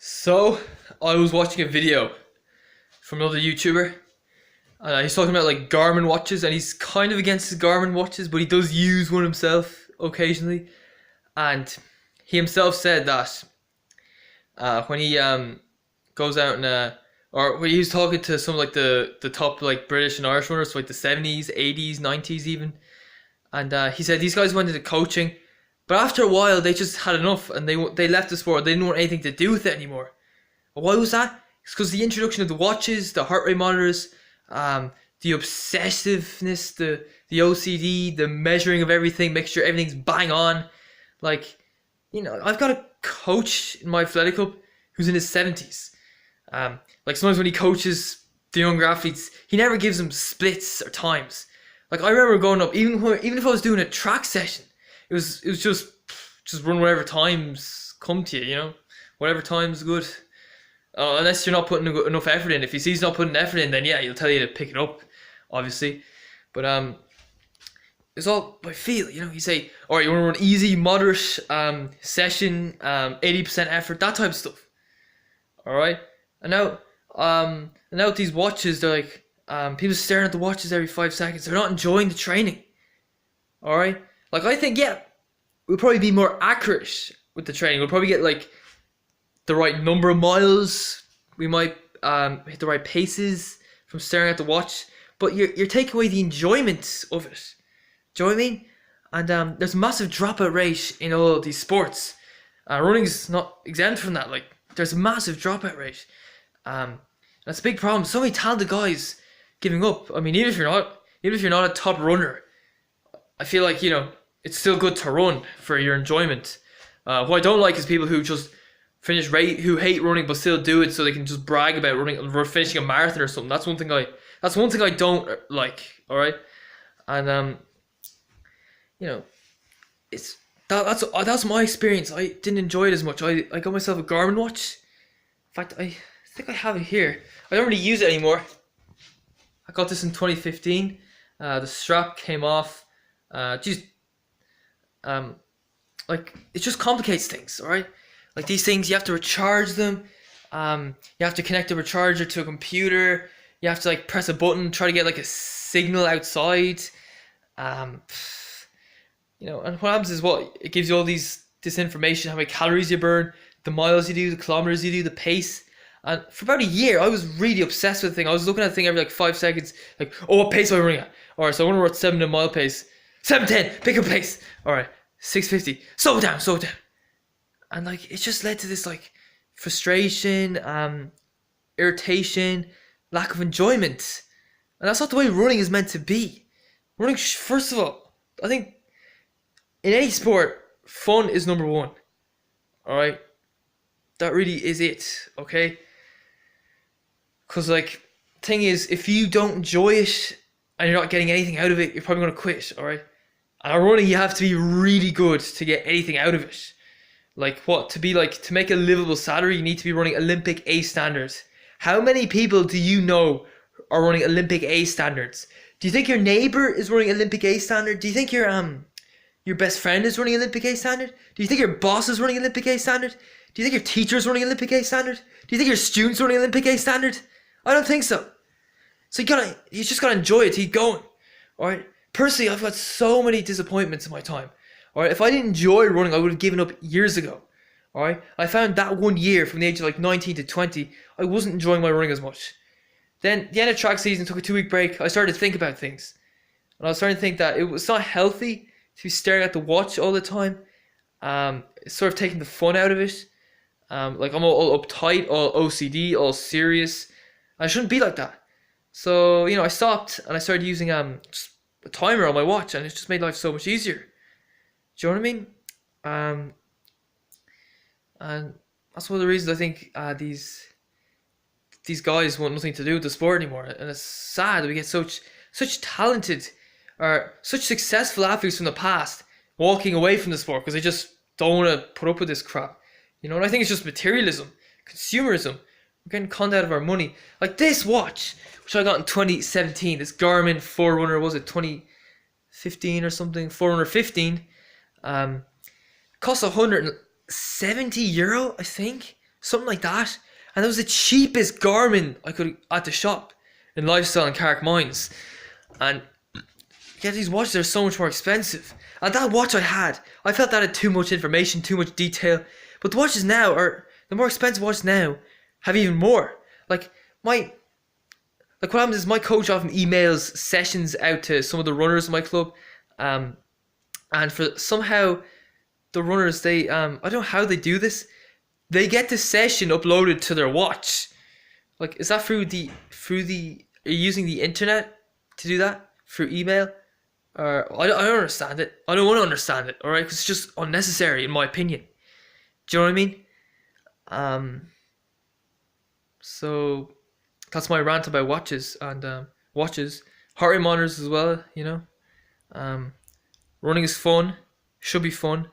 So, I was watching a video from another YouTuber, and he's talking about like Garmin watches, and he's kind of against his Garmin watches, but he does use one himself occasionally. And he himself said that when he goes out and or when he was talking to some like the top like British and Irish runners, so like the 70s, 80s, 90s even, and he said these guys went into coaching, but after a while they just had enough and they left the sport. They didn't want anything to do with it anymore. Why was that? It's because the introduction of the watches, the heart rate monitors, the obsessiveness, the OCD, the measuring of everything, make sure everything's bang on. Like, I've got a coach in my athletic club who's in his 70s. Like sometimes when he coaches the younger athletes, he never gives them splits or times. Like I remember going up, even if I was doing a track session, it was just run whatever times come to you, whatever time's good. Unless you're not putting enough effort in. If he sees not putting effort in, then yeah, he'll tell you to pick it up, obviously. But it's all by feel. You say, all right, you want to run easy, moderate session, 80% effort, that type of stuff. All right, and now with these watches, they're like people staring at the watches every 5 seconds. They're not enjoying the training. All right, like I think we'll probably be more accurate with the training. We'll probably get like the right number of miles. We might hit the right paces from staring at the watch, but you're taking away the enjoyment of it. Do you know what I mean? And there's a massive dropout rate in all of these sports. Running's not exempt from that. Like there's a massive dropout rate. That's a big problem. So many talented guys giving up. I mean, even if you're not a top runner, I feel like it's still good to run for your enjoyment. What I don't like is people who just who hate running but still do it so they can just brag about running or finishing a marathon or something. That's one thing I don't like. All right, and it's that's my experience. I didn't enjoy it as much. I got myself a Garmin watch. In fact, I think I have it here. I don't really use it anymore. I got this in 2015. The strap came off. Like it just complicates things. All right. Like these things, you have to recharge them. You have to connect the recharger to a computer. You have to like press a button, try to get like a signal outside. And what happens is it gives you all this information, how many calories you burn, the miles you do, the kilometers you do, the pace. And for about a year, I was really obsessed with the thing. I was looking at the thing every like 5 seconds, like, oh, what pace am I running at? All right, so I want to run 7 mile pace. 7:10, pick a pace. All right, 6:50, slow down. And like it just led to this like frustration, irritation, lack of enjoyment. And that's not the way running is meant to be. Running, first of all, I think in any sport, fun is number one. All right, that really is it. Okay, because like thing is, if you don't enjoy it and you're not getting anything out of it, you're probably gonna quit. All right, and running, you have to be really good to get anything out of it. Like to make a livable salary, you need to be running Olympic A standards. How many people do you know are running Olympic A standards? Do you think your neighbor is running Olympic A standard? Do you think your best friend is running Olympic A standard? Do you think your boss is running Olympic A standard? Do you think your teacher is running Olympic A standard? Do you think your students are running Olympic A standard? I don't think so. So you just gotta enjoy it, keep going. Alright? Personally, I've got so many disappointments in my time. Alright, if I didn't enjoy running, I would have given up years ago. Alright? I found that 1 year from the age of like 19 to 20, I wasn't enjoying my running as much. Then the end of track season, took a 2-week break, I started to think about things. And I was starting to think that it was not healthy to be staring at the watch all the time. It's sort of taking the fun out of it. Like I'm all uptight, all OCD, all serious. I shouldn't be like that. So, I stopped and I started using just a timer on my watch, and it just made life so much easier. Do you know what I mean? And that's one of the reasons I think these guys want nothing to do with the sport anymore. And it's sad that we get such talented or such successful athletes from the past walking away from the sport because they just don't want to put up with this crap. And I think it's just materialism, consumerism. We're getting conned out of our money. Like this watch, which I got in 2017, this Garmin Forerunner, was it 2015 or something? Forerunner 15. Cost €170, I think. something like that. And it was the cheapest Garmin I could at the shop in Lifestyle and Carrick Mines. And yet these watches are so much more expensive. And that watch I felt that had too much information, too much detail. But the watches now the more expensive watches now have even more. Like what happens is my coach often emails sessions out to some of the runners in my club, and for somehow the runners, they I don't know how they do this. They get the session uploaded to their watch. Like, is that through the are you using the internet to do that through email? Or I don't understand it. I don't want to understand it. All right, because it's just unnecessary in my opinion. Do you know what I mean? So that's my rant about watches and watches, heart rate monitors as well. Running is fun, should be fun.